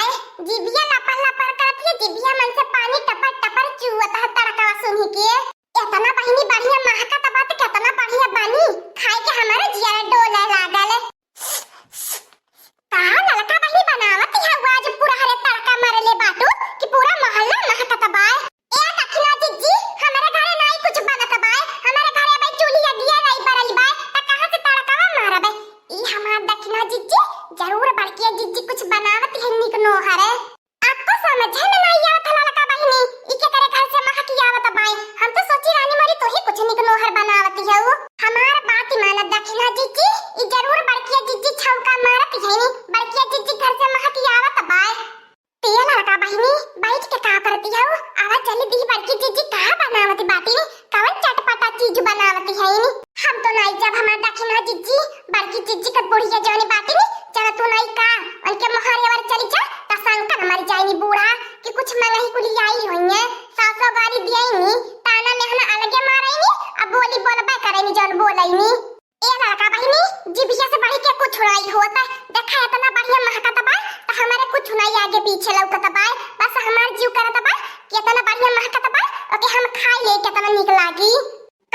Bye जिबिया लपर लपर करती है, जिबिया मन से पानी टपर टपर चुवता है तड़का सुन के। इतना बहिनी बढ़िया महका तबा तो कितना बढ़िया बनी, खाए के हमारे जिया डोले लागल। कहां ललका बहिनी बनावत है आज पूरा हरे तड़का मारले बाटू कि पूरा मोहल्ला महका तबा। ए दखिना जीजी हमारे घरे नहीं कुछ बनत बा, हमारे घरे भाई चूल्ही दिया नहीं बरल बा, त कहां से तड़का मारबे। ई हमार दखिना जीजी जरूर बड़की जीजी कुछ बनावत है निक नो हरे। आपको समझ में नहीं आवत ललका बहिनी इके करे घर से महक आवत बाई। हम तो सोची रानी मोरी तो ही कुछ निक नो हर बनावत है वो। हमार बात मानत दखिना जीजी ई जरूर बड़की जीजी छौका मारत है नी, बड़की जीजी घर से महक आवत बाई। ते ललका बहिनी बैठ के का करती है आवाज चली दी बड़की जीजी का बनावत बाटी नी, कवन चटपटा चीज बनावत है नी। हम तो नहीं जब हमार दखिना जीजी बड़की जीजी का बुढ़िया जानी बाटी नी चला तू नहीं का उनके मोहरे वर चली जा ता संकर मर जाईनी बूढ़ा कि कुछ मंगही कुली आई होई है सासो गाली दियाईनी ताना में हम अलगे मारईनी अब बोली बोलबे करईनी जन बोलईनी। ए लड़का बहिनी जिबिया से बढ़ी के कुछ नहीं होता, देखा इतना बढ़िया महकत बा तो हमारे कुछ नहीं आगे पीछे लौकत बा, बस हमार जीव करत बा कि इतना बढ़िया महकत बा ओके हम खाई ले कितना निक लागी।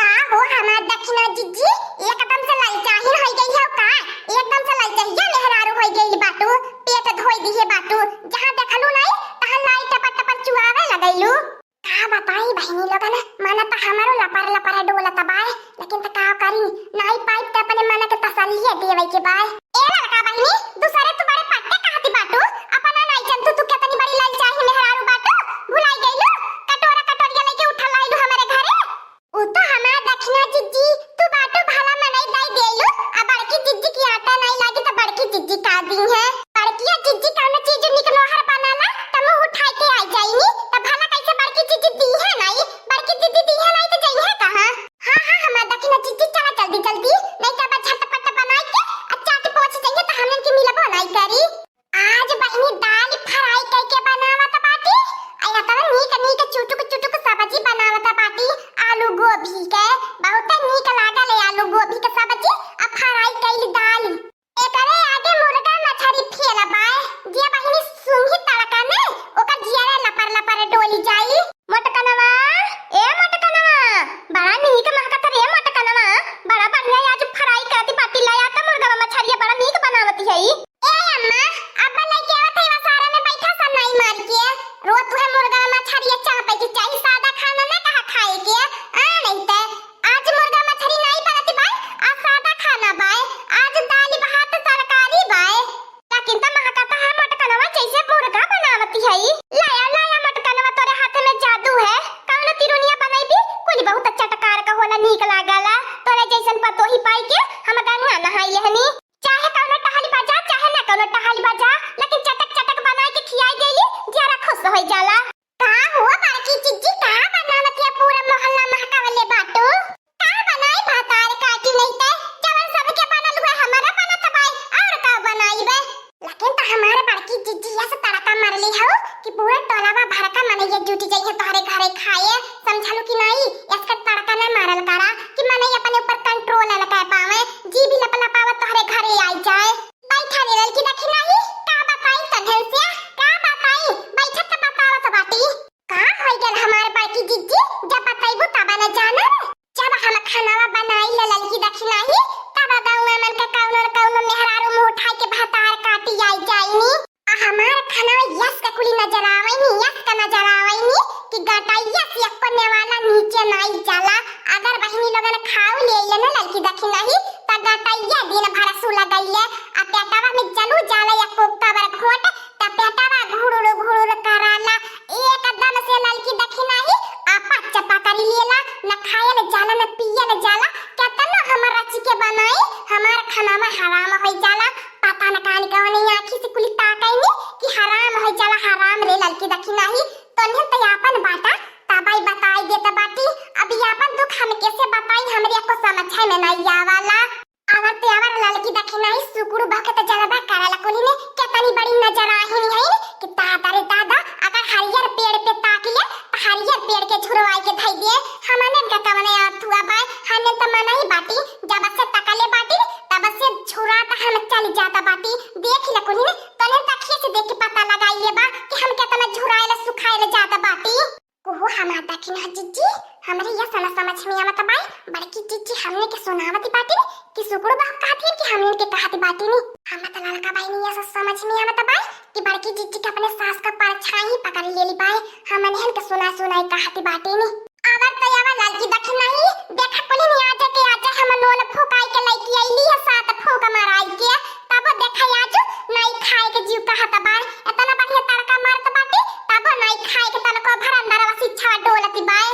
का हो हमार दखिना जीजी एकदम से ललचाही हो गई है का, एकदम से ललचाही मेहरारू हो गई बाटू, पेट धोई दिए बाटू, जहां देखलू नहीं तहां लाई टपट टपट चुआवे लगैलू। का बताई बहिनी लोगन माना त हमारो लपर लपर डोलत बा, लेकिन त का करी नहीं पाइप त अपने मन के तसल्ली देवे के बा। ए लड़का बहिनी दूसरे तू बड़े पट्टे कहती बाटू अपना नहीं जंतु तू कितनी बड़ी ललचाही मेहरारू बाटू भुलाई गईलू, कटोरा कटोरिया लेके उठा लाइलू हमारे घरे। उ तो हमार दखिना जीजी तू बाटू भला मनई दई देलू, आ बड़की जीजी की आटा नहीं लागी त बड़की जीजी का दी है। बड़की जीजी कौन चीज निकलो हर बनाला त मुंह उठाई के आ जाईनी त भला कैसे बड़की जीजी दी है नहीं, बड़की जीजी दी है नहीं तो जाई है कहां। हां हां हमार दखिना जीजी चला जल्दी जल्दी नहीं त बा झटपट बनाई के अच्छा के पहुंच जाइए त हमन के मिलबो नहीं करी। आज बहिनी दाल फ्राई करके बनावत बाटी, आया त नीक नीक चुटुक चुटुक सब्जी बनावत बाटी आलू गोभी के, बहुत नीक लागल है आलू गोभी के सब्जी आ फ्राई कइल दाल। एकरे आगे मुर्गा मछली फेल बाय जे बहिनी सुंघी तड़का ने ओकर जियारे लपर लपर डोली जाई। मोटकनवा ए मोटकनवा बड़ा नीक महकत रे मोटकनवा, बड़ा बढ़िया आज फ्राई करती बाटी लाया त मुर्गा मछली बड़ा नीक बनावती है। ए अम्मा अब लेके आवत है सारे में बैठा सन नहीं मार के रोज तुहे मुर्गा मछली चापे के चाहिए सादा खाना ना कहा खाए के आ नहीं ते आज मुर्गा मछली नहीं बनती बाय आ सादा खाना बाय आज दाल भात तरकारी बाय। लेकिन त महकता है मोटकनवा जैसे मुर्गा बनावती है। लाया लाया मोटकनवा तोरे हाथ में जादू है, कौन तिरुनिया बनईबी कोई बहुत अच्छा टकार का होला नीक लागला तोरे जैसन पतो ही पाई के हम गंगा नहाई लेहनी, चाहे कौन टहली बाजा चाहे ना कौन टहली बाजा लेकिन चटक चटक बना के खियाई देली जरा खुश हो जाला। का हुआ बड़की जीजी का बनावत है पूरा मोहल्ला महकावले बाटू का बनाई भातार काटी नहीं ते जवन सबके बनल हुए हमारा बनत बाई और का बनाईबे। लेकिन त हमारे बड़की जीजी ऐसे तड़का मारली हो कि पूरा टोलावा भरका मने ये ड्यूटी जाइए तोहरे घरे खाए, समझलू कि नहीं इसका तड़का ना मारल करा कि मने अपने ऊपर कंट्रोल न कर पावे जी भी लप लपावत तोहरे घरे आई जाए। बैठा ले लड़की देखी नहीं का बताई तधन से का बताई बैठत त बतावत बाटी का होई गेल हमारे बड़की जीजी जब बताइबू तब न जाना जब हम खानावा बनाई ले लड़की देखी नहीं तब गांव में के कौन मेहरारू मुंह उठाई के भातार काटी आई जाईनी। हमार खाना यस का कुली नजर आवेनी यस का नजर आवेनी कि गटाइया से कोने वाला नीचे नहीं जाला। अगर बहिनी लोगन खाऊ ले ले ना लड़की देखी नहीं त गटाइया दिन भर सुला गइले आ पेटावा में जलू जाला या कोकता बर घोट त पेटावा घुरुर कराला एकदम से लड़की देखी नहीं आपा चपा करी लेला न खायल जाला न पियल जाला केतना हमर रची के बनाई हमार खाना में हराम होई जाला। पता न कान कौन आंखी से कुली ताकैनी कि हराम होई जाला हराम रे लड़की देखी नहीं तोने त यापन बाटा तबाई बताई देत बाटी अब यापन दुख हम कैसे बताई हमरे को समझ में नहीं आवाला। अगर ते आवर लड़की देखी नहीं सुकुर भक्त जलबा कराला कोली ने कितनी बड़ी नजर आहिनी है कि दादा रे दादा अगर हरियर पेड़ पे ताक ले हरियर पेड़ के झुरवाई के धई दिए हमने का कवने अथुआ बाय हमने त मना ही बाटी जब से तकले बाटी तब से झुरा त हम चल जाता बाटी देख ले कोली ने तने तखिए से देख के पता लगाई ना झुराएला सुखाएला जाता बाटी। ओहो हमार दखिन जीजी हमरे ये सना समझ में आवत बाई बड़की जीजी हमने के सुनावती बाटी कि सुकुड़ बाप कहती कि हमने के कहती बाटी नी। हम त लड़का बाई ने ये समझ में आवत बाई कि बड़की जीजी के अपने सास का परछाई पकड़ लेली बाई हमने के सुनाई कहती बाटी नी। आवर तयावा लड़की दखिन नहीं देखा कोली नी आजा हम नोन फुकाई के लईकी आईली है सात फूक माराई के तब देखा आजू नहीं खाए के जीव कहत बाई इतना बढ़िया तड़का मारत बाटी तब नहीं खाए के तनको भरंदर वासी छा डोलती बाई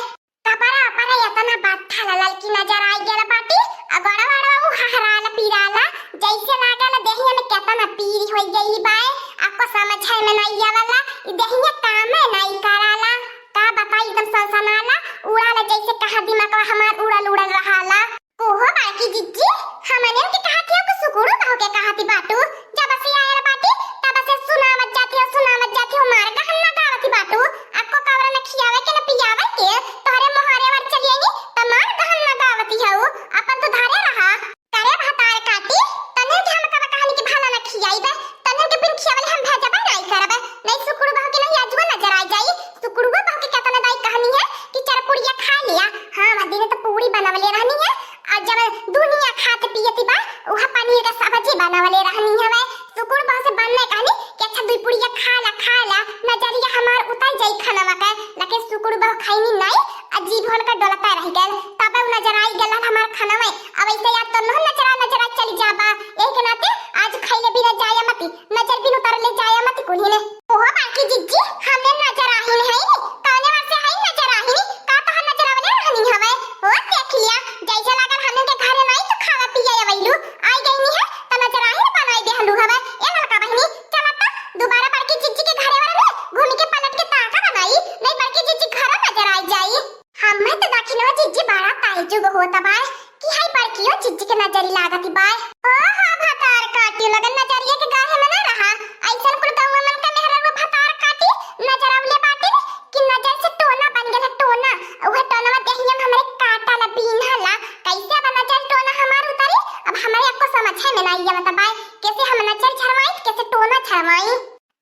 कपरा परा इतना बात थाला लड़की नजर आई गेल बाटी अगड़ा वाड़ा उ हहराला पीराला जैसे लागल देहिया में केतना पीरी होई गई बाई आपको समझ है में नहीं आवला ई देहिया काम में नहीं कराला का बताई एकदम सनसनाला उड़ाला जैसे कहा दिमाग हमार उड़ल रहाला। ओहो बाकी जिज्जी हमने के कहती हो सुकुड़ू कहो के कहती बाटू जब से आयल बाटी तब से सुनावत जाती हो मार कहन ना गावती बाटू आपको कवरा न खियावे के न पियावे के तोहरे मोहरे वर चलिएनी त मार कहन ना गावती हो अपन तो धारे रहा करे भतार काटी तने के हम कब कहानी के भाला न खियाईबे तने के बिन खियावले हम भेजबे नहीं करबे नहीं सुकुड़ू कहो के नहीं आजुआ नजर आ जाई सुकुड़ू कहो के केतना दाई कहानी है कि चार पुड़िया खा लिया हां मदीने तो पूरी बनावले रहनी है और जब दुनिया खाते पियती बा उहा पानी का सब्जी बनावले रहनी हवे सुकुड़ बा से बनने कहानी कि अच्छा दुई पुड़िया खा ला नजरिया हमार उतर जाई खाना का लेकिन सुकुड़ बा खाईनी नहीं अजीब होन का डोलता रह गेल तब उ नजर आई गेल हमार खाना में अब ऐसे याद तो नजर चली जाबा एक नाते आज खाइले बिना जाया मती नजर बिन उतर ले जाया मती कुनी ने ओहो बाकी जिज्जी हमें नजर आही नहीं काने वासे है नजर आही का तो नजर आवले रहनी हवे ओ देख लिया जैसे लागल हमें के घरे नहीं तो खावा पिया आइलू आई गईनी है त नजर आही बनाई दे हलू हवे ए लड़का बहिनी चला त दोबारा बड़की जिज्जी के घरे वाला में घूमी के पलट के ताका बनाई नहीं बड़की जिज्जी घर नजर आई जाई हमें तो दखिनो जिज्जी बड़ा ताजुब होता बाय कि हाय बड़कीयो जिज्जी के नजरी लागती बाय ओ हां भतार काटी लगन नजरिया के गाहे में ना रहा ऐसन कुल गांव मन का मेहरा वो भतार काटी नजर आवले बाटी कि नजर से टोना बन गेल टोना ओह टोनवा देहिया हमरे काटा ला बीनहला कैसे बन नजर टोना हमार उतरी अब हमारे आपको समझ है में नहीं आवत बाय कैसे हम नजर छरवाई कैसे टोना छरवाई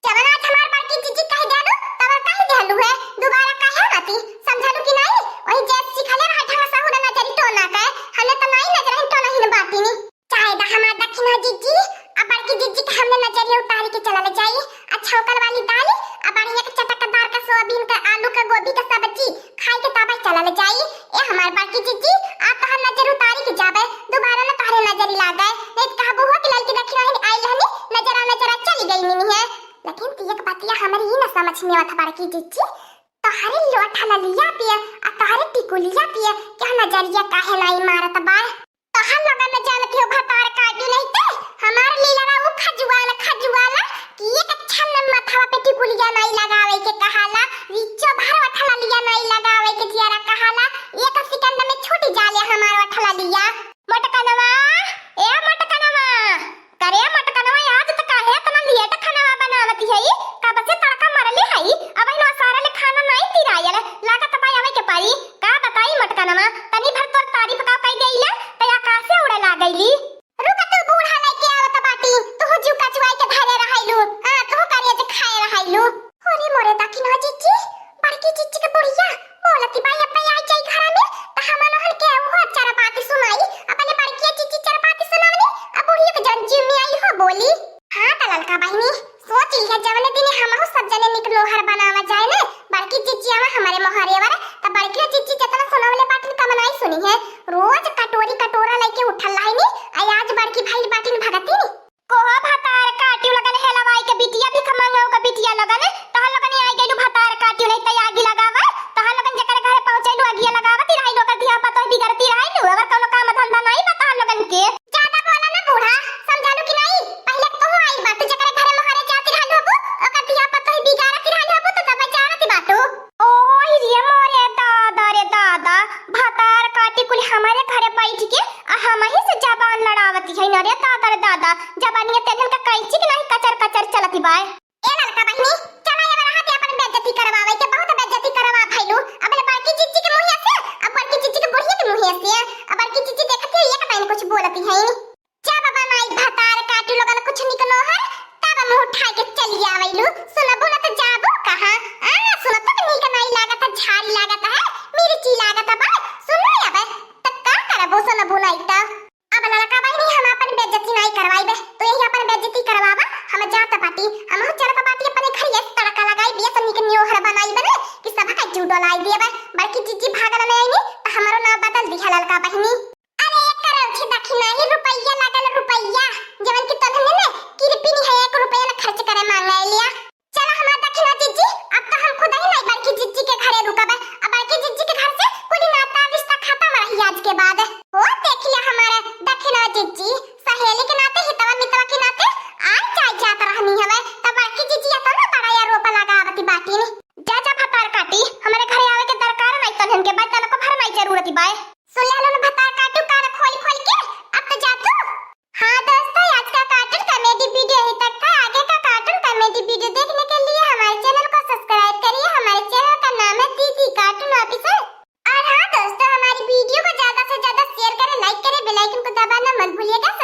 चलो ना हमार बड़की जिज्जी कह देलू तब कह देलू है दोबारा कहे नाती समझलू कि नहीं वही जैसे सिखले रहा ढंग से नजरी टोना का हने तो नहीं नजर है टोना ही बाती नी चाहे दा हमार दखिना जिज्जी अब बड़की जिज्जी के हमने नजरिया उतार के चला ले जाई अच्छा ओकल वाली दाल अब बढ़िया के चटकदार का सोयाबीन का आलू का गोभी का सब्जी खाई के तब चला ले जाई ए हमार बड़की जिज्जी आप तो हम नजर उतारी के जाबे दोबारा ना तारे नजरी लागे नहीं कहबो हो कि लड़की दखिना ही आई रहनी नजर चली गई नहीं है लेकिन तियक बातिया हमारी ही ना समझ में आवत बड़की जिज्जी तोहरे लोठा ला लिया पिए आ तोहरे टिकुलिया पिए क्या नजरिया काहे नहीं मारत बा तोहर लोगन न जानत हो भतार काटी नहीं ते हमार लीला रा उ खजुआला कि एक अच्छा मथवा पे टिकुलिया नहीं लगावे के कहाला रिचो भर वठला लिया नहीं लगावे के जियारा कहाला एक सेकंड में छूट जाले हमार वठला लिया मोटकनवा ए मोटकनवा करे मोटकनवा आज त काहे तना लिया त खाना बनावती है कब से तड़का मरले है अब इन सारा ले खाना नहीं तिरायल लागत पाई आवे के पाई का बताई मोटकनवा तनी भर तोर तारीफ का कई देइला त आकाश से उड़े लागैली रुक तू बूढ़ा लेके आवत बाटी तू जू कचवाई के धरे रहाइलू हां तू करिए जे खाए रहाइलू अरे मोरे दखिना जिज्जी बड़की जिज्जी के बुढ़िया बोलती बाई अपने आई जाई घर में त हमन हल के वो चार बात सुनाई अपने बड़की जिज्जी चार बात सुनावनी अब बुढ़िया के जंजी में आई हो बोली हां त ललका बहिनी सोच लिया जवने दिन हमहु सब जने निकलो हर बनावा जाए ना बड़की जिज्जी आवा हमारे मोहरे वाला त बड़की जिज्जी जतना सुनावले बात का बनाई सुनी है रोज कटोरा लेके उठल लाइनी आज बड़की भाई बाटी में भगती नी कोहा भतार काटियो लगन हेलवाई के बिटिया भी खमंगाओ का बिटिया लगन तहल लगन आई गेलु भतार काटियो नहीं त आगी लगावा तहल लगन जकर घरे पहुंचैलु आगी लगावती रहिलो कर दिया पतो बिगड़ती रहिलु अगर कोनो काम धंधा नहीं बता लगन के ज्यादा बोला ना बूढ़ा समझालू कि नहीं पहले तो आई बात जकर घरे मोहरे जाती रहलु हबू ओकर दिया पतो बिगाड़ती रहलु हबू तो तब जानती बाटू ओही रे मोरे दादा भतार काटी कुल हमारे घरे बैठ के हम ही से जबान लड़ावती है न रे दादा जबानिया तेगन का कैंची के नहीं कचर चलती बाय ए लड़का बहिनी चला ये बड़ा हाथे अपन बेइज्जती करवावे के बहुत बेइज्जती करवा भइलू अब बड़की जिज्जी के मुंह से अब बड़की जिज्जी के बुढ़िया के मुंह से अब बड़की जिज्जी देखती है एक टाइम कुछ बोलती है जा बाबा माई भतार काटी लोगन कुछ निकलो है तब मुंह उठा के चली आवेलू सुनबो ना तो जाबो कहां बेल आइकन को दबाना मत भूलिएगा।